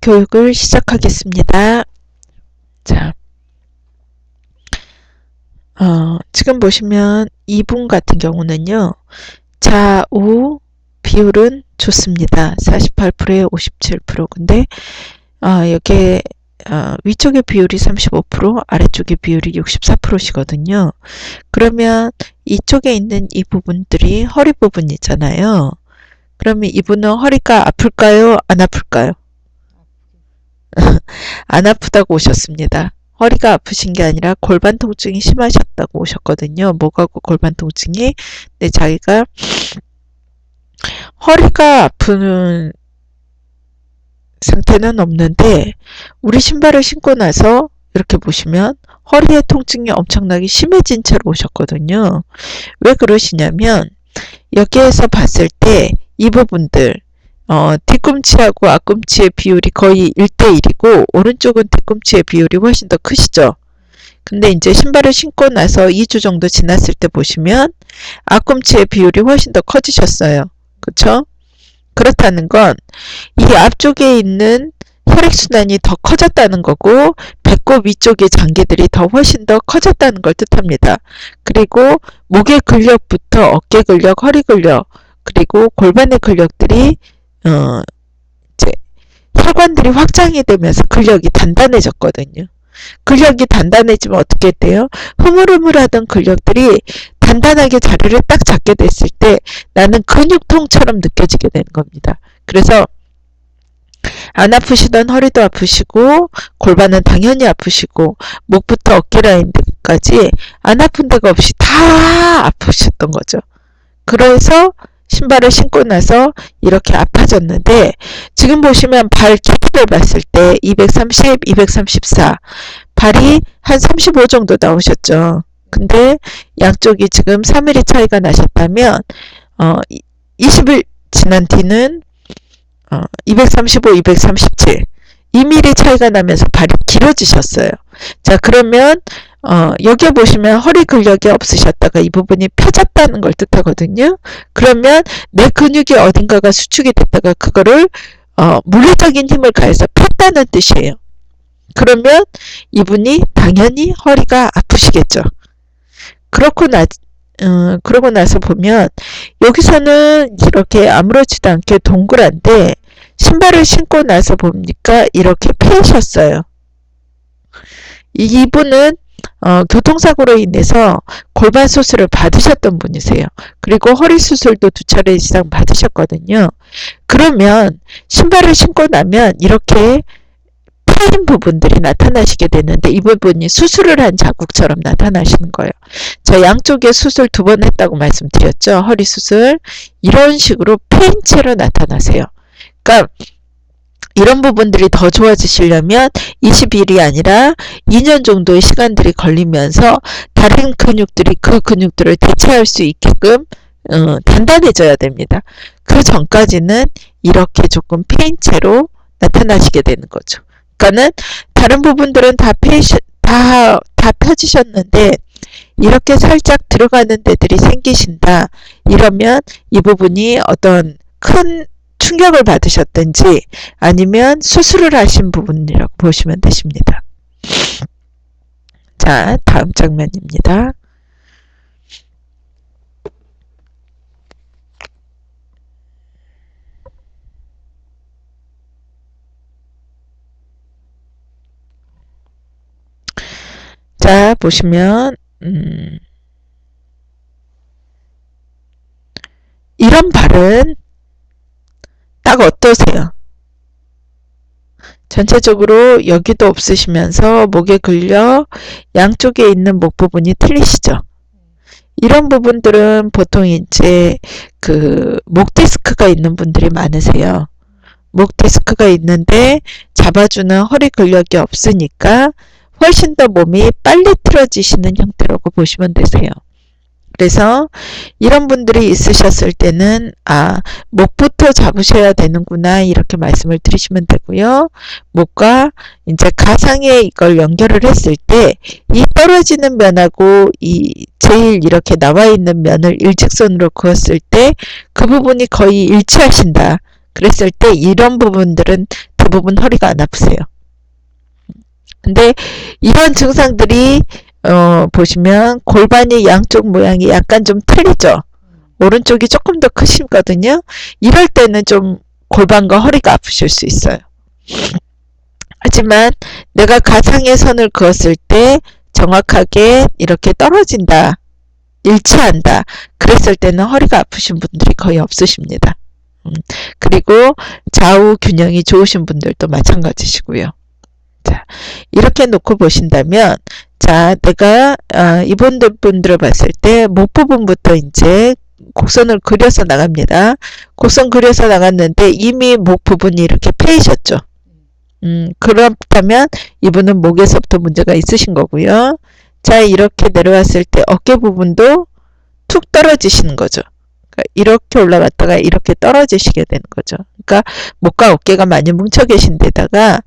교육을 시작하겠습니다. 자, 지금 보시면 2분 같은 경우는요. 좌우 비율은 좋습니다. 48%에 57%. 근데 여기에 위쪽의 비율이 35%, 아래쪽의 비율이 64%시거든요. 그러면 이쪽에 있는 이 부분들이 허리 부분이잖아요. 그러면 이분은 허리가 아플까요? 안 아플까요? 안 아프다고 오셨습니다. 허리가 아프신 게 아니라 골반 통증이 심하셨다고 오셨거든요. 목하고 골반 통증이. 근데 자기가 허리가 아픈 상태는 없는데 우리 신발을 신고 나서 이렇게 보시면 허리의 통증이 엄청나게 심해진 채로 오셨거든요. 왜 그러시냐면 여기에서 봤을 때 이 부분들 뒤꿈치하고 앞꿈치의 비율이 거의 1대1이고 오른쪽은 뒤꿈치의 비율이 훨씬 더 크시죠. 근데 이제 신발을 신고 나서 2주 정도 지났을 때 보시면 앞꿈치의 비율이 훨씬 더 커지셨어요. 그쵸? 그렇다는 건 이 앞쪽에 있는 혈액순환이 더 커졌다는 거고 배꼽 위쪽의 장기들이 더 훨씬 더 커졌다는 걸 뜻합니다. 그리고 목의 근력부터 어깨 근력, 허리 근력, 그리고 골반의 근력들이 이제 혈관들이 확장이 되면서 근력이 단단해졌거든요. 근력이 단단해지면 어떻게 돼요? 흐물흐물하던 근력들이 단단하게 자리를 딱 잡게 됐을 때 나는 근육통처럼 느껴지게 되는 겁니다. 그래서 안 아프시던 허리도 아프시고 골반은 당연히 아프시고 목부터 어깨 라인까지 안 아픈 데가 없이 다 아프셨던 거죠. 그래서 신발을 신고 나서 이렇게 아파졌는데 지금 보시면 발 길이를 봤을 때 230, 234 발이 한 35 정도 나오셨죠. 근데 양쪽이 지금 3mm 차이가 나셨다면 20일 지난 뒤는 235, 237 2mm 차이가 나면서 발이 길어지셨어요. 자, 그러면 여기에 보시면 허리 근력이 없으셨다가 이 부분이 펴졌다는 걸 뜻하거든요. 그러면 내 근육이 어딘가가 수축이 됐다가 그거를 물리적인 힘을 가해서 폈다는 뜻이에요. 그러면 이분이 당연히 허리가 아프시겠죠. 그러고 나서 보면 여기서는 이렇게 아무렇지도 않게 동그란데 신발을 신고 나서 보니까 이렇게 패이셨어요. 이분은 교통사고로 인해서 골반 수술을 받으셨던 분이세요. 그리고 허리 수술도 2차례 이상 받으셨거든요. 그러면 신발을 신고 나면 이렇게 패인 부분들이 나타나시게 되는데 이 부분이 수술을 한 자국처럼 나타나시는 거예요. 저 양쪽에 수술 2번 했다고 말씀드렸죠. 허리 수술. 이런 식으로 패인 채로 나타나세요. 그러니까 이런 부분들이 더 좋아지시려면 20일이 아니라 2년 정도의 시간들이 걸리면서 다른 근육들이 그 근육들을 대체할 수 있게끔 단단해져야 됩니다. 그 전까지는 이렇게 조금 패인 채로 나타나시게 되는 거죠. 그러니까는 다른 부분들은 다 펴지셨는데 이렇게 살짝 들어가는 데들이 생기신다. 이러면 이 부분이 어떤 큰 충격을 받으셨든지 아니면 수술을 하신 부분이라고 보시면 되십니다. 자, 다음 장면입니다. 자, 보시면 이런 발은 딱 어떠세요? 전체적으로 여기도 없으시면서 목에 근력 양쪽에 있는 목 부분이 틀리시죠? 이런 부분들은 보통 이제 목 디스크가 있는 분들이 많으세요. 목 디스크가 있는데 잡아주는 허리 근력이 없으니까 훨씬 더 몸이 빨리 틀어지시는 형태라고 보시면 되세요. 그래서 이런 분들이 있으셨을 때는 목부터 잡으셔야 되는구나 이렇게 말씀을 드리시면 되고요. 목과 이제 가상에 이걸 연결을 했을 때 이 떨어지는 면하고 이 제일 이렇게 나와 있는 면을 일직선으로 그었을 때 그 부분이 거의 일치하신다. 그랬을 때 이런 부분들은 대부분 허리가 안 아프세요. 근데 이런 증상들이 보시면 골반이 양쪽 모양이 약간 좀 틀리죠. 오른쪽이 조금 더 크시거든요. 이럴 때는 좀 골반과 허리가 아프실 수 있어요. 하지만 내가 가상의 선을 그었을 때 정확하게 이렇게 떨어진다, 일치한다, 그랬을 때는 허리가 아프신 분들이 거의 없으십니다. 그리고 좌우 균형이 좋으신 분들도 마찬가지시고요. 자, 이렇게 놓고 보신다면, 자, 내가 이분들을 봤을 때 목 부분부터 이제 곡선을 그려서 나갑니다. 곡선 그려서 나갔는데 이미 목 부분이 이렇게 패이셨죠. 그렇다면 이분은 목에서부터 문제가 있으신 거고요. 자, 이렇게 내려왔을 때 어깨 부분도 툭 떨어지시는 거죠. 그러니까 이렇게 올라갔다가 이렇게 떨어지시게 되는 거죠. 그러니까 목과 어깨가 많이 뭉쳐 계신 데다가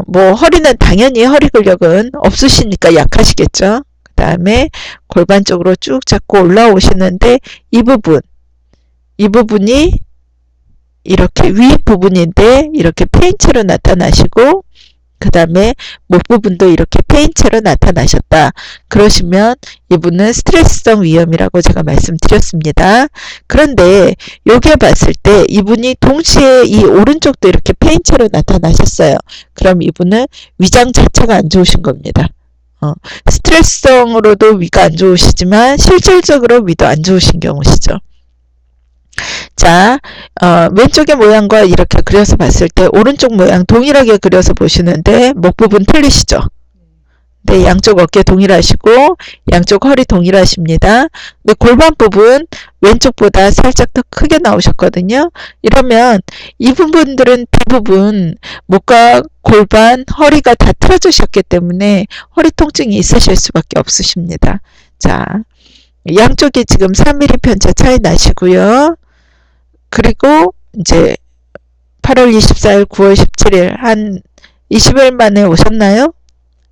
뭐 허리는 당연히 허리 근력은 없으시니까 약하시겠죠. 그 다음에 골반 쪽으로 쭉 잡고 올라오시는데 이 부분이 이렇게 위 부분인데 이렇게 페인체로 나타나시고 그 다음에 목 부분도 이렇게 페인체로 나타나셨다. 그러시면 이분은 스트레스성 위염이라고 제가 말씀드렸습니다. 그런데 여기에 봤을 때 이분이 동시에 이 오른쪽도 이렇게 페인체로 나타나셨어요. 그럼 이분은 위장 자체가 안 좋으신 겁니다. 스트레스성으로도 위가 안 좋으시지만 실질적으로 위도 안 좋으신 경우시죠. 자, 왼쪽의 모양과 이렇게 그려서 봤을 때 오른쪽 모양 동일하게 그려서 보시는데 목 부분 틀리시죠? 네, 양쪽 어깨 동일하시고 양쪽 허리 동일하십니다. 근데 골반 부분 왼쪽보다 살짝 더 크게 나오셨거든요. 이러면 이 부분들은 대부분 목과 골반, 허리가 다 틀어지셨기 때문에 허리 통증이 있으실 수밖에 없으십니다. 자, 양쪽이 지금 3mm 편차 차이 나시고요. 그리고 이제 8월 24일, 9월 17일 한 20일 만에 오셨나요?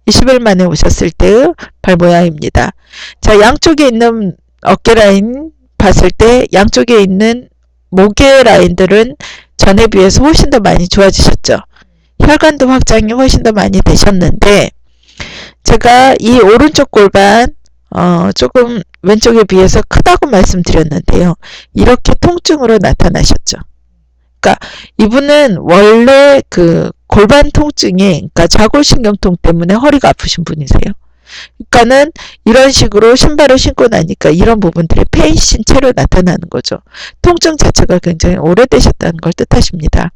20일 만에 오셨을 때의 발 모양입니다. 자, 양쪽에 있는 어깨 라인 봤을 때 양쪽에 있는 목의 라인들은 전에 비해서 훨씬 더 많이 좋아지셨죠. 혈관도 확장이 훨씬 더 많이 되셨는데 제가 이 오른쪽 골반 조금 왼쪽에 비해서 크다고 말씀드렸는데요. 이렇게 통증으로 나타나셨죠. 그러니까 이분은 원래 그 골반 통증에, 그러니까 좌골신경통 때문에 허리가 아프신 분이세요. 그러니까는 이런 식으로 신발을 신고 나니까 이런 부분들이 패이신 채로 나타나는 거죠. 통증 자체가 굉장히 오래되셨다는 걸 뜻하십니다.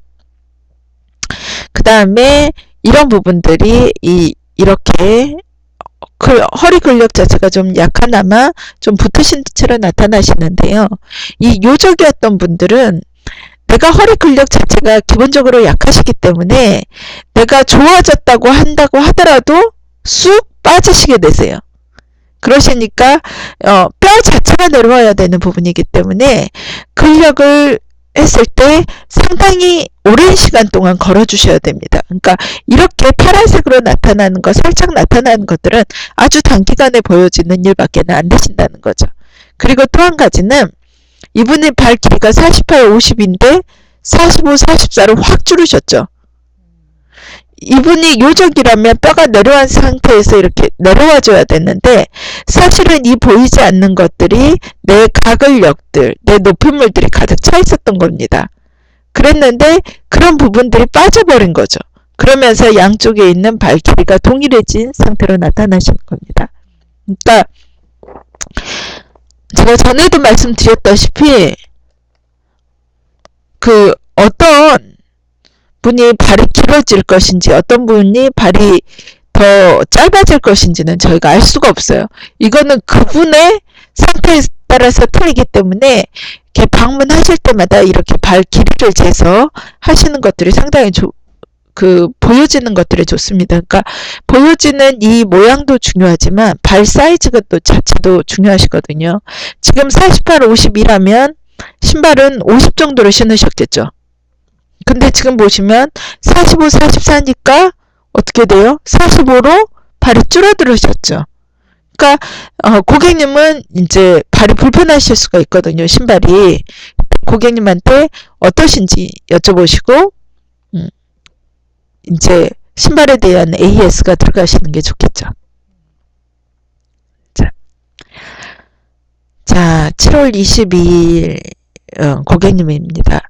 그 다음에 이런 부분들이 이렇게 허리 근력 자체가 좀 약하나마 좀 붙으신 채로 나타나시는데요. 이 요적이었던 분들은 내가 허리 근력 자체가 기본적으로 약하시기 때문에 내가 좋아졌다고 한다고 하더라도 쑥 빠지시게 되세요. 그러시니까 뼈 자체가 내려와야 되는 부분이기 때문에 근력을 했을 때 상당히 오랜 시간 동안 걸어주셔야 됩니다. 그러니까 이렇게 파란색으로 나타나는 것, 살짝 나타나는 것들은 아주 단기간에 보여지는 일밖에 안 되신다는 거죠. 그리고 또 한 가지는 이분의 발 길이가 48, 50인데 45, 44로 확 줄으셨죠. 이분이 요적이라면 뼈가 내려간 상태에서 이렇게 내려와줘야 되는데 사실은 이 보이지 않는 것들이 내 가근력들, 내 노폐물들이 가득 차 있었던 겁니다. 그랬는데 그런 부분들이 빠져버린 거죠. 그러면서 양쪽에 있는 발 길이가 동일해진 상태로 나타나시는 겁니다. 그러니까 제가 전에도 말씀드렸다시피 그 어떤 분이 발이 길어질 것인지 어떤 분이 발이 더 짧아질 것인지는 저희가 알 수가 없어요. 이거는 그분의 상태에 따라서 틀리기 때문에 이렇게 방문하실 때마다 이렇게 발 길이를 재서 하시는 것들이 상당히 보여지는 것들이 좋습니다. 그러니까 보여지는 이 모양도 중요하지만 발 사이즈가 또 자체도 중요하시거든요. 지금 48, 50이라면 신발은 50 정도로 신으셨겠죠. 근데 지금 보시면 45, 44니까 어떻게 돼요? 45로 발이 줄어들으셨죠. 그러니까 고객님은 이제 발이 불편하실 수가 있거든요. 신발이. 고객님한테 어떠신지 여쭤보시고 이제 신발에 대한 AS가 들어가시는 게 좋겠죠. 자, 7월 22일 고객님입니다.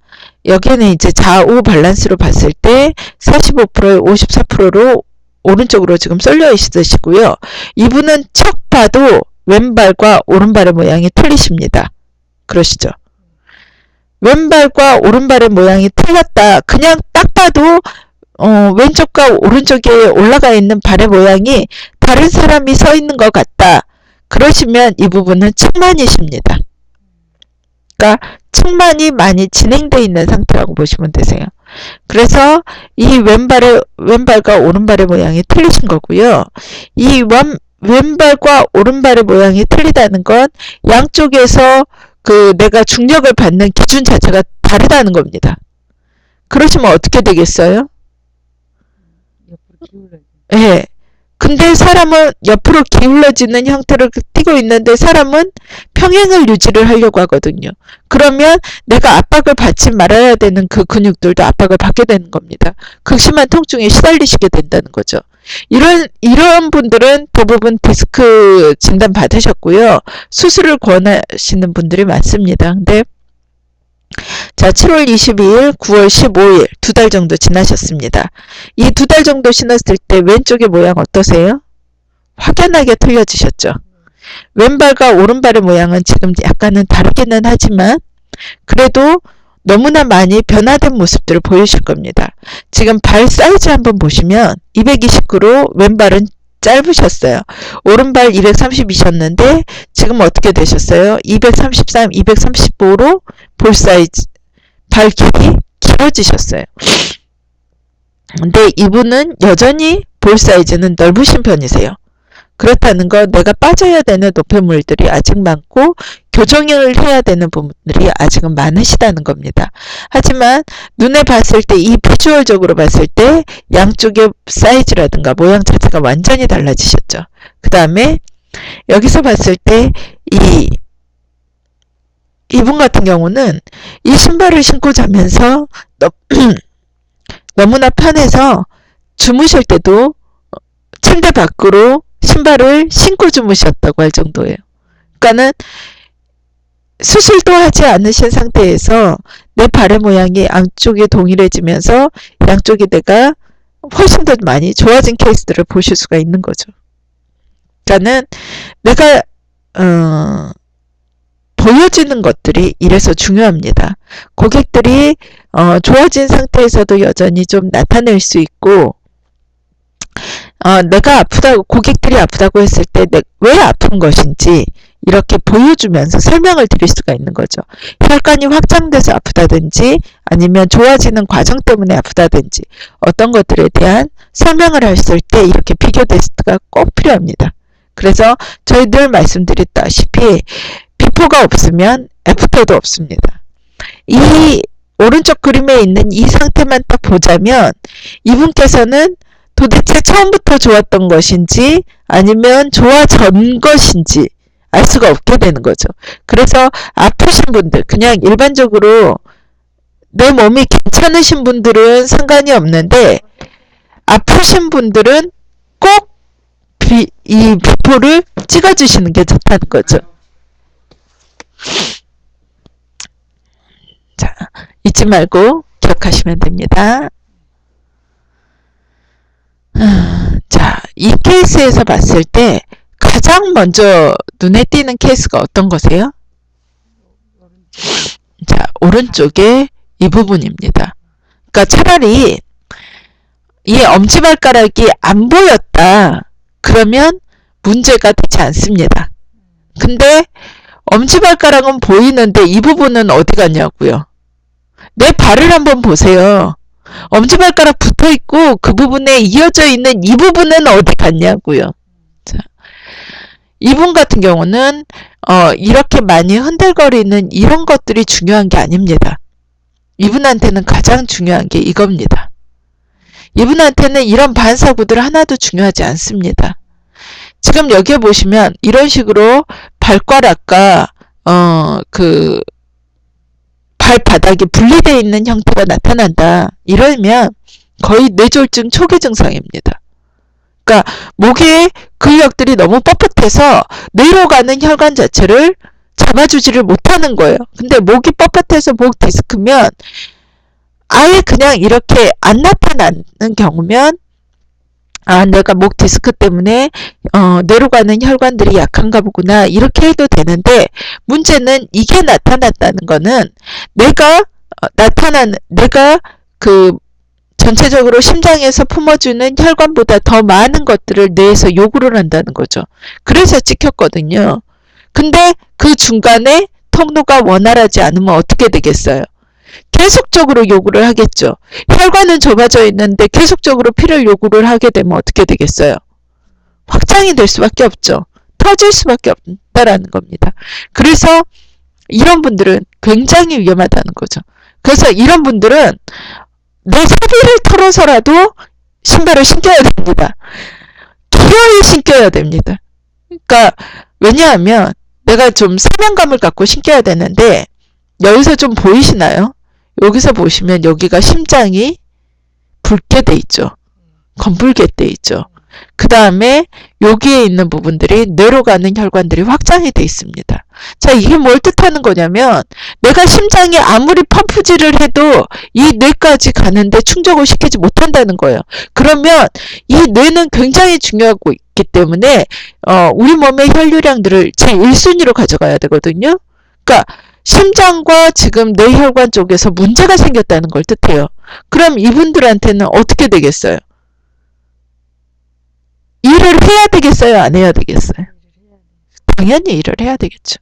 여기는 이제 좌우 밸런스로 봤을 때 45%에 54%로 오른쪽으로 지금 쏠려 있으시고요. 이분은 척 봐도 왼발과 오른발의 모양이 틀리십니다. 그러시죠? 왼발과 오른발의 모양이 틀렸다. 그냥 딱 봐도 왼쪽과 오른쪽에 올라가 있는 발의 모양이 다른 사람이 서 있는 것 같다. 그러시면 이 부분은 측만이십니다. 그러니까 측만이 많이 진행되어 있는 상태라고 보시면 되세요. 그래서 이 왼발과 오른발의 모양이 틀리신 거고요. 이 왼발과 오른발의 모양이 틀리다는 건 양쪽에서 내가 중력을 받는 기준 자체가 다르다는 겁니다. 그러시면 어떻게 되겠어요? 예. 근데 사람은 옆으로 기울어지는 형태를 띠고 있는데 사람은 평행을 유지를 하려고 하거든요. 그러면 내가 압박을 받지 말아야 되는 그 근육들도 압박을 받게 되는 겁니다. 극심한 통증에 시달리시게 된다는 거죠. 이런 분들은 대부분 디스크 진단 받으셨고요. 수술을 권하시는 분들이 많습니다. 근데 자, 7월 22일, 9월 15일 2달 정도 지나셨습니다. 이 2달 정도 지났을 때 왼쪽의 모양 어떠세요? 확연하게 틀려지셨죠? 왼발과 오른발의 모양은 지금 약간은 다르기는 하지만 그래도 너무나 많이 변화된 모습들을 보이실 겁니다. 지금 발 사이즈 한번 보시면 229로 왼발은 짧으셨어요. 오른발 230이셨는데 지금 어떻게 되셨어요? 233, 235로 볼 사이즈, 발 길이 길어지셨어요. 근데 이분은 여전히 볼 사이즈는 넓으신 편이세요. 그렇다는 건 내가 빠져야 되는 노폐물들이 아직 많고 교정을 해야 되는 부분들이 아직은 많으시다는 겁니다. 하지만 눈에 봤을 때 이 비주얼적으로 봤을 때 양쪽의 사이즈라든가 모양 자체가 완전히 달라지셨죠. 그 다음에 여기서 봤을 때 이분 같은 경우는 이 신발을 신고 자면서 너무나 편해서 주무실 때도 침대 밖으로 신발을 신고 주무셨다고 할 정도예요. 그러니까는 수술도 하지 않으신 상태에서 내 발의 모양이 양쪽이 동일해지면서 양쪽이 내가 훨씬 더 많이 좋아진 케이스들을 보실 수가 있는 거죠. 그러니까는 내가 보여지는 것들이 이래서 중요합니다. 고객들이 좋아진 상태에서도 여전히 좀 나타낼 수 있고 내가 아프다고 고객들이 아프다고 했을 때 왜 아픈 것인지 이렇게 보여주면서 설명을 드릴 수가 있는 거죠. 혈관이 확장돼서 아프다든지 아니면 좋아지는 과정 때문에 아프다든지 어떤 것들에 대한 설명을 했을 때 이렇게 비교 테스트가 꼭 필요합니다. 그래서 저희 늘 말씀드렸다시피 비포가 없으면 애프터도 없습니다. 이 오른쪽 그림에 있는 이 상태만 딱 보자면 이분께서는 도대체 처음부터 좋았던 것인지 아니면 좋아진 것인지 알 수가 없게 되는 거죠. 그래서 아프신 분들, 그냥 일반적으로 내 몸이 괜찮으신 분들은 상관이 없는데 아프신 분들은 꼭 이 비포를 찍어주시는 게 좋다는 거죠. 자, 잊지 말고 기억하시면 됩니다. 자, 이 케이스에서 봤을 때 가장 먼저 눈에 띄는 케이스가 어떤 거세요? 자, 오른쪽에 이 부분입니다. 그러니까 차라리 이 엄지발가락이 안 보였다. 그러면 문제가 되지 않습니다. 근데 엄지발가락은 보이는데 이 부분은 어디 갔냐고요? 내 발을 한번 보세요. 엄지발가락 붙어있고 그 부분에 이어져 있는 이 부분은 어디 갔냐고요. 자, 이분 같은 경우는 이렇게 많이 흔들거리는 이런 것들이 중요한 게 아닙니다. 이분한테는 가장 중요한 게 이겁니다. 이분한테는 이런 반사구들 하나도 중요하지 않습니다. 지금 여기에 보시면 이런 식으로 발가락과 발바닥이 분리되어 있는 형태가 나타난다. 이러면 거의 뇌졸중 초기 증상입니다. 그러니까 목의 근력들이 너무 뻣뻣해서 뇌로 가는 혈관 자체를 잡아주지를 못하는 거예요. 근데 목이 뻣뻣해서 목 디스크면 아예 그냥 이렇게 안 나타나는 경우면 아, 내가 목 디스크 때문에 뇌로 가는 혈관들이 약한가 보구나 이렇게 해도 되는데, 문제는 이게 나타났다는 거는 내가 그 전체적으로 심장에서 품어주는 혈관보다 더 많은 것들을 뇌에서 요구를 한다는 거죠. 그래서 찍혔거든요. 근데 그 중간에 통로가 원활하지 않으면 어떻게 되겠어요? 계속적으로 요구를 하겠죠. 혈관은 좁아져 있는데 계속적으로 피를 요구를 하게 되면 어떻게 되겠어요? 확장이 될 수밖에 없죠. 터질 수밖에 없다라는 겁니다. 그래서 이런 분들은 굉장히 위험하다는 거죠. 그래서 이런 분들은 내 사비를 털어서라도 신발을 신겨야 됩니다. 기어이 신겨야 됩니다. 그러니까 왜냐하면 내가 좀 사명감을 갖고 신겨야 되는데, 여기서 좀 보이시나요? 여기서 보시면 여기가 심장이 붉게 돼 있죠. 검붉게 돼 있죠. 그 다음에 여기에 있는 부분들이 뇌로 가는 혈관들이 확장이 돼 있습니다. 자, 이게 뭘 뜻하는 거냐면 내가 심장이 아무리 펌프질을 해도 이 뇌까지 가는데 충족을 시키지 못한다는 거예요. 그러면 이 뇌는 굉장히 중요하고 있기 때문에 우리 몸의 혈류량들을 제1순위로 가져가야 되거든요. 그러니까 심장과 지금 뇌혈관 쪽에서 문제가 생겼다는 걸 뜻해요. 그럼 이분들한테는 어떻게 되겠어요? 일을 해야 되겠어요? 안 해야 되겠어요? 당연히 일을 해야 되겠죠.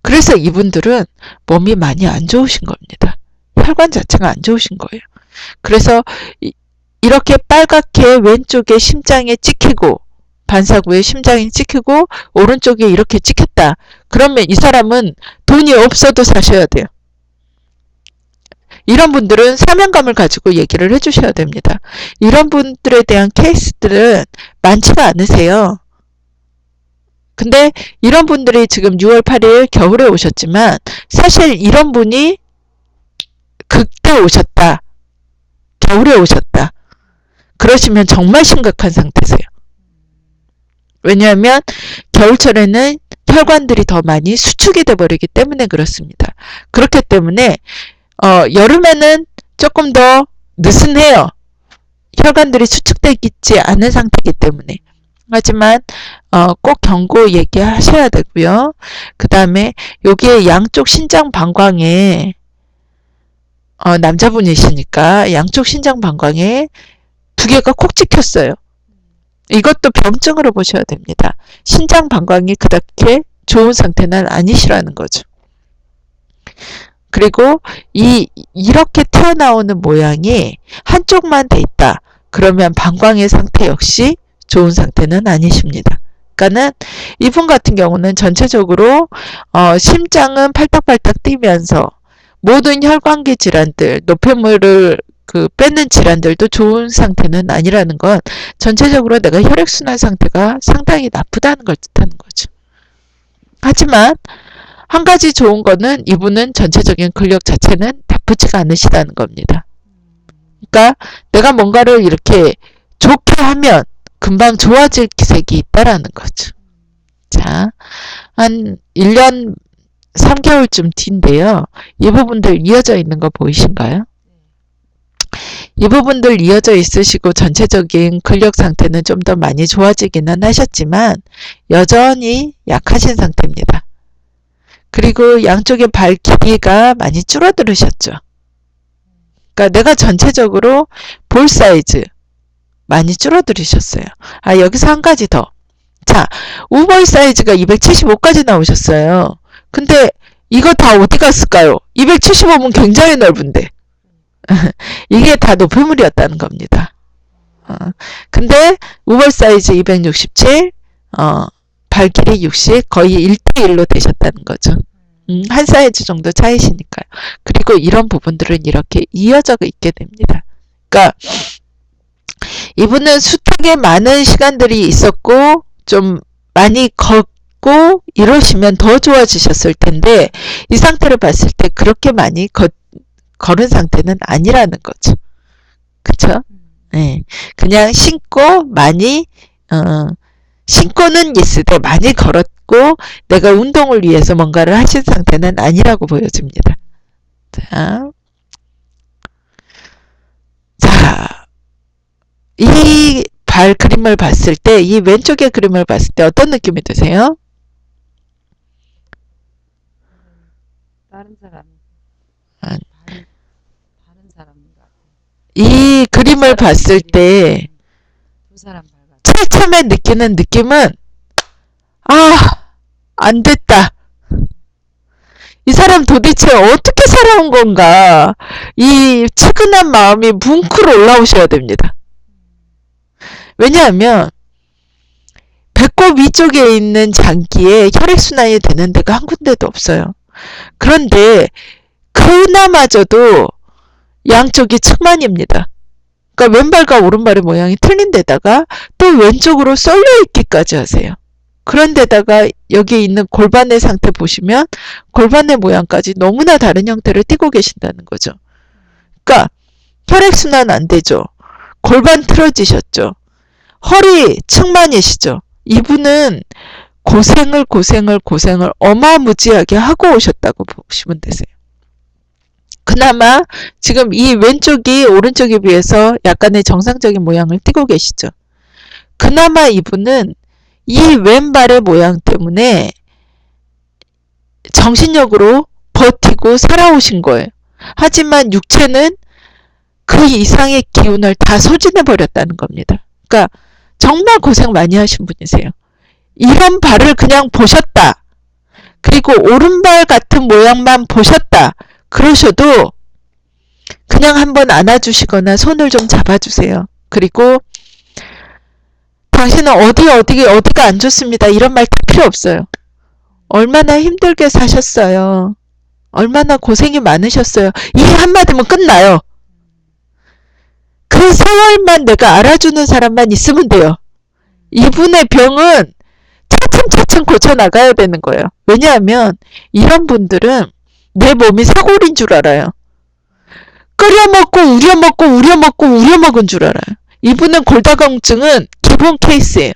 그래서 이분들은 몸이 많이 안 좋으신 겁니다. 혈관 자체가 안 좋으신 거예요. 그래서 이렇게 빨갛게 왼쪽에 심장에 찍히고, 반사구에 심장이 찍히고 오른쪽에 이렇게 찍혔다. 그러면 이 사람은 돈이 없어도 사셔야 돼요. 이런 분들은 사명감을 가지고 얘기를 해주셔야 됩니다. 이런 분들에 대한 케이스들은 많지가 않으세요. 근데 이런 분들이 지금 6월 8일 겨울에 오셨지만 사실 이런 분이 그때 오셨다, 겨울에 오셨다, 그러시면 정말 심각한 상태세요. 왜냐하면 겨울철에는 혈관들이 더 많이 수축이 돼버리기 때문에 그렇습니다. 그렇기 때문에 여름에는 조금 더 느슨해요. 혈관들이 수축되지 않은 상태이기 때문에. 하지만 꼭 경고 얘기하셔야 되고요. 그 다음에 여기에 양쪽 신장 방광에 남자분이시니까 양쪽 신장 방광에 두 개가 콕 찍혔어요. 이것도 병증으로 보셔야 됩니다. 신장 방광이 그렇게 좋은 상태는 아니시라는 거죠. 그리고 이렇게 튀어나오는 모양이 한쪽만 돼 있다. 그러면 방광의 상태 역시 좋은 상태는 아니십니다. 그러니까는 이분 같은 경우는 전체적으로 심장은 팔딱팔딱 뛰면서 모든 혈관계 질환들, 노폐물을 뺏는 질환들도 좋은 상태는 아니라는 건 전체적으로 내가 혈액순환 상태가 상당히 나쁘다는 걸 뜻하는 거죠. 하지만 한 가지 좋은 거는 이분은 전체적인 근력 자체는 나쁘지가 않으시다는 겁니다. 그러니까 내가 뭔가를 이렇게 좋게 하면 금방 좋아질 기색이 있다라는 거죠. 자, 한 1년 3개월쯤 뒤인데요. 이 부분들 이어져 있는 거 보이신가요? 이 부분들 이어져 있으시고 전체적인 근력 상태는 좀 더 많이 좋아지기는 하셨지만 여전히 약하신 상태입니다. 그리고 양쪽의 발 길이가 많이 줄어들으셨죠. 그러니까 내가 전체적으로 볼 사이즈 많이 줄어들으셨어요. 아, 여기서 한 가지 더. 자, 우볼 사이즈가 275까지 나오셨어요. 근데 이거 다 어디 갔을까요? 275면 굉장히 넓은데. 이게 다 노폐물이었다는 겁니다. 근데 우볼 사이즈 267, 발 길이 60, 거의 1대1로 되셨다는 거죠. 한 사이즈 정도 차이시니까요. 그리고 이런 부분들은 이렇게 이어져 있게 됩니다. 그러니까 이분은 숱하게 많은 시간들이 있었고 좀 많이 걷고 이러시면 더 좋아지셨을 텐데 이 상태를 봤을 때 그렇게 많이 걸은 상태는 아니라는 거죠. 그쵸? 네. 그냥 신고 많이 신고는 있으되 많이 걸었고 내가 운동을 위해서 뭔가를 하신 상태는 아니라고 보여집니다. 자, 이 발 그림을 봤을 때, 이 왼쪽의 그림을 봤을 때 어떤 느낌이 드세요? 다른 사람, 아, 다른 사람인 것 같아요. 이 그림을 봤을 때 두 사람 발 같아요. 제일 처음에 느끼는 느낌은 안 됐다. 이 사람 도대체 어떻게 살아온 건가? 이 측은한 마음이 뭉클 올라오셔야 됩니다. 왜냐하면 배꼽 위쪽에 있는 장기에 혈액순환이 되는 데가 한 군데도 없어요. 그런데 그나마저도 양쪽이 측만입니다. 그러니까 왼발과 오른발의 모양이 틀린 데다가 또 왼쪽으로 쏠려 있기까지 하세요. 그런데다가 여기 있는 골반의 상태 보시면 골반의 모양까지 너무나 다른 형태를 띠고 계신다는 거죠. 그러니까 혈액순환 안 되죠. 골반 틀어지셨죠. 허리 측만이시죠. 이분은 고생을 어마무지하게 하고 오셨다고 보시면 되세요. 그나마 지금 이 왼쪽이 오른쪽에 비해서 약간의 정상적인 모양을 띠고 계시죠. 그나마 이분은 이 왼발의 모양 때문에 정신력으로 버티고 살아오신 거예요. 하지만 육체는 그 이상의 기운을 다 소진해 버렸다는 겁니다. 그러니까 정말 고생 많이 하신 분이세요. 이런 발을 그냥 보셨다. 그리고 오른발 같은 모양만 보셨다. 그러셔도 그냥 한번 안아주시거나 손을 좀 잡아주세요. 그리고 당신은 어디가 안 좋습니다. 이런 말 다 필요 없어요. 얼마나 힘들게 사셨어요. 얼마나 고생이 많으셨어요. 이 한마디면 끝나요. 그 세월만 내가 알아주는 사람만 있으면 돼요. 이분의 병은 차츰 고쳐나가야 되는 거예요. 왜냐하면 이런 분들은 내 몸이 사골인 줄 알아요. 끓여먹고 우려먹은 줄 알아요. 이분은 골다공증은 기본 케이스예요.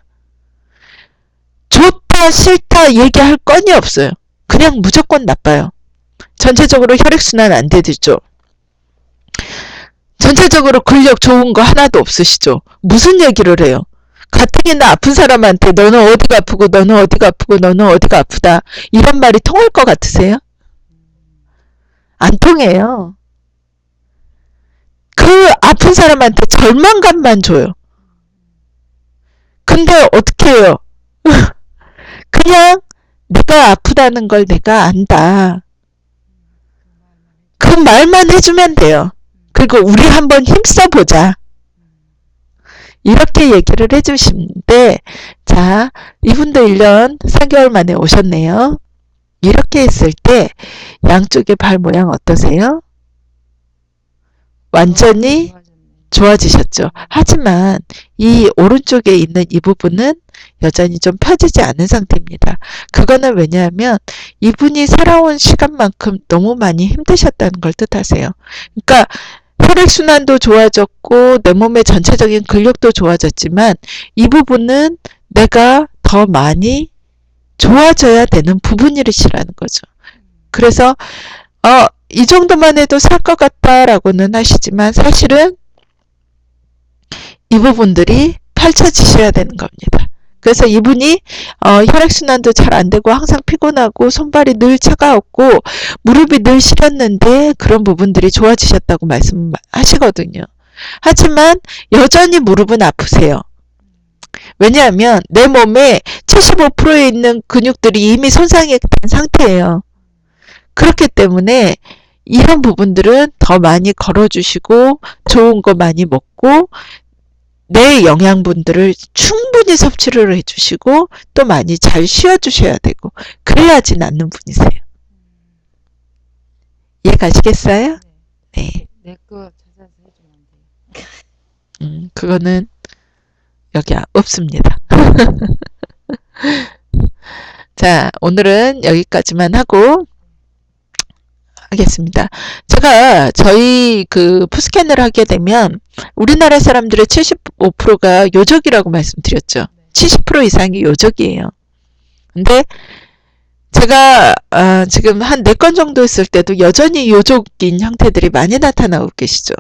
좋다 싫다 얘기할 건이 없어요. 그냥 무조건 나빠요. 전체적으로 혈액순환 안 되죠. 전체적으로 근력 좋은 거 하나도 없으시죠. 무슨 얘기를 해요. 가뜩이나 아픈 사람한테 너는 어디가 아프고 너는 어디가 아프고 너는 어디가 아프다 이런 말이 통할 것 같으세요? 안 통해요. 그 아픈 사람한테 절망감만 줘요. 근데 어떻게 해요? 그냥 내가 아프다는 걸 내가 안다. 그 말만 해주면 돼요. 그리고 우리 한번 힘써보자. 이렇게 얘기를 해주시는데 자, 이분도 1년 3개월 만에 오셨네요. 이렇게 했을 때 양쪽의 발 모양 어떠세요? 완전히 좋아지셨죠. 하지만 이 오른쪽에 있는 이 부분은 여전히 좀 펴지지 않은 상태입니다. 그거는 왜냐하면 이분이 살아온 시간만큼 너무 많이 힘드셨다는 걸 뜻하세요. 그러니까 혈액순환도 좋아졌고 내 몸의 전체적인 근력도 좋아졌지만 이 부분은 내가 더 많이 좋아져야 되는 부분이시라는 거죠. 그래서 이 정도만 해도 살 것 같다라고는 하시지만 사실은 이 부분들이 펼쳐지셔야 되는 겁니다. 그래서 이분이 혈액순환도 잘 안되고 항상 피곤하고 손발이 늘 차가웠고 무릎이 늘 시렸는데 그런 부분들이 좋아지셨다고 말씀하시거든요. 하지만 여전히 무릎은 아프세요. 왜냐하면 내 몸에 75%에 있는 근육들이 이미 손상이 된 상태예요. 그렇기 때문에 이런 부분들은 더 많이 걸어주시고 좋은 거 많이 먹고 내 영양분들을 충분히 섭취를 해주시고 또 많이 잘 쉬어주셔야 되고 그래야지 낫는 분이세요. 이해 가시겠어요? 네. 내 거 찾아서 해주면 안 돼요. 그거는 여기 없습니다. 자, 오늘은 여기까지만 하고 하겠습니다. 제가 저희 그 푸스캔을 하게 되면 우리나라 사람들의 75%가 요적이라고 말씀드렸죠. 70% 이상이 요적이에요. 근데 제가 지금 한 4건 정도 했을 때도 여전히 요족인 형태들이 많이 나타나고 계시죠.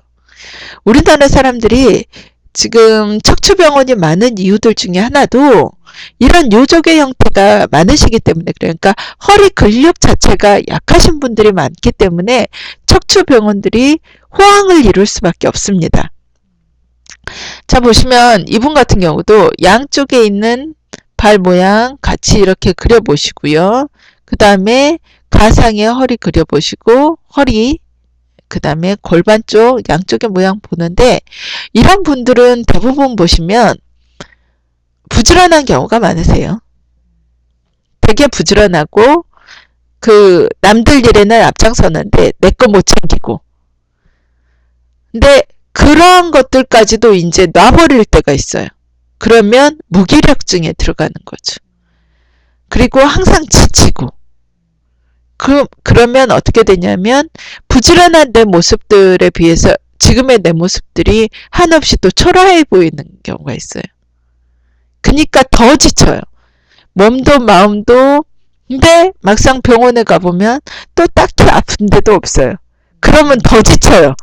우리나라 사람들이 지금 척추병원이 많은 이유들 중에 하나도 이런 요족의 형태가 많으시기 때문에 그래요. 그러니까 허리 근력 자체가 약하신 분들이 많기 때문에 척추병원들이 호황을 이룰 수밖에 없습니다. 자, 보시면 이분 같은 경우도 양쪽에 있는 발 모양 같이 이렇게 그려보시고요. 그 다음에 가상의 허리 그려보시고 허리 그 다음에 골반 쪽 양쪽의 모양 보는데 이런 분들은 대부분 보시면 부지런한 경우가 많으세요. 되게 부지런하고 그 남들 일에는 앞장서는데 내 거 못 챙기고 근데 그런 것들까지도 이제 놔버릴 때가 있어요. 그러면 무기력증에 들어가는 거죠. 그리고 항상 지치고 그러면 어떻게 되냐면 부지런한 내 모습들에 비해서 지금의 내 모습들이 한없이 또 초라해 보이는 경우가 있어요. 그러니까 더 지쳐요. 몸도 마음도. 근데 막상 병원에 가보면 또 딱히 아픈 데도 없어요. 그러면 더 지쳐요.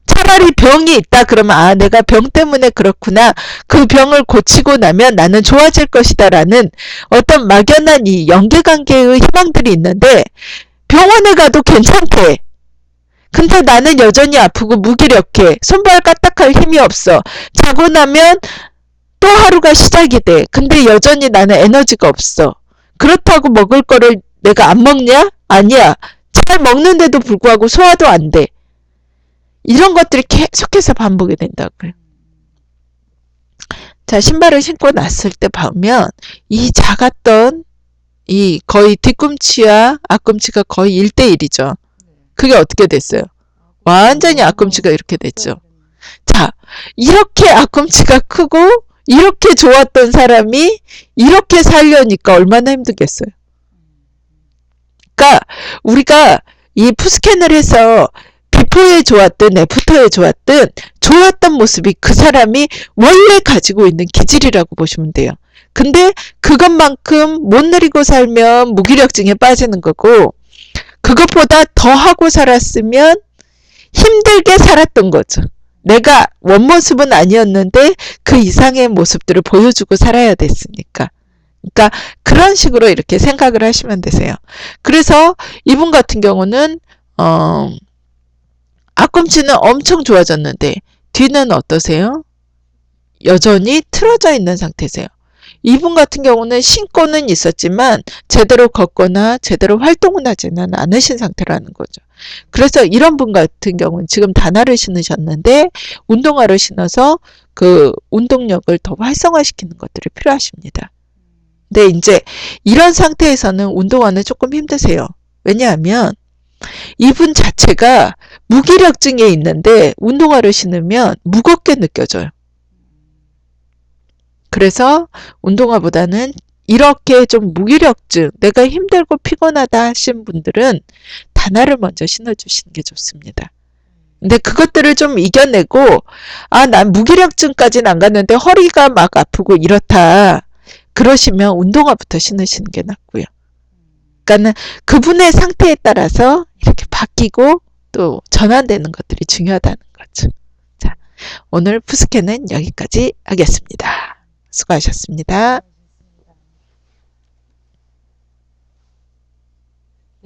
차라리 병이 있다 그러면 내가 병 때문에 그렇구나. 그 병을 고치고 나면 나는 좋아질 것이다 라는 어떤 막연한 이 연계관계의 희망들이 있는데 병원에 가도 괜찮대. 근데 나는 여전히 아프고 무기력해. 손발 까딱할 힘이 없어. 자고 나면 또 하루가 시작이 돼. 근데 여전히 나는 에너지가 없어. 그렇다고 먹을 거를 내가 안 먹냐? 아니야. 잘 먹는데도 불구하고 소화도 안 돼. 이런 것들이 계속해서 반복이 된다고요. 자, 신발을 신고 났을 때 보면 이 작았던 이 거의 뒤꿈치와 앞꿈치가 거의 1대1이죠. 그게 어떻게 됐어요? 완전히 앞꿈치가 이렇게 됐죠. 자, 이렇게 앞꿈치가 크고 이렇게 좋았던 사람이 이렇게 살려니까 얼마나 힘들겠어요. 그러니까 우리가 이 푸스캔을 해서 비포에 좋았든 애프터에 좋았던 모습이 그 사람이 원래 가지고 있는 기질이라고 보시면 돼요. 근데 그것만큼 못 누리고 살면 무기력증에 빠지는 거고 그것보다 더 하고 살았으면 힘들게 살았던 거죠. 내가 원모습은 아니었는데 그 이상의 모습들을 보여주고 살아야 됐으니까. 그러니까 그런 식으로 이렇게 생각을 하시면 되세요. 그래서 이분 같은 경우는 앞꿈치는 엄청 좋아졌는데 뒤는 어떠세요? 여전히 틀어져 있는 상태세요. 이분 같은 경우는 신고는 있었지만 제대로 걷거나 제대로 활동을 하지는 않으신 상태라는 거죠. 그래서 이런 분 같은 경우는 지금 단화를 신으셨는데 운동화를 신어서 그 운동력을 더 활성화시키는 것들이 필요하십니다. 근데 이제 이런 상태에서는 운동화는 조금 힘드세요. 왜냐하면 이분 자체가 무기력증에 있는데 운동화를 신으면 무겁게 느껴져요. 그래서 운동화보다는 이렇게 좀 무기력증, 내가 힘들고 피곤하다 하신 분들은 단화를 먼저 신어주시는 게 좋습니다. 근데 그것들을 좀 이겨내고 난 무기력증까지는 안 갔는데 허리가 막 아프고 이렇다. 그러시면 운동화부터 신으시는 게 낫고요. 그러니까는 그분의 상태에 따라서 이렇게 바뀌고 또 전환되는 것들이 중요하다는 거죠. 자, 오늘 푸스캔은 여기까지 하겠습니다. 수고하셨습니다.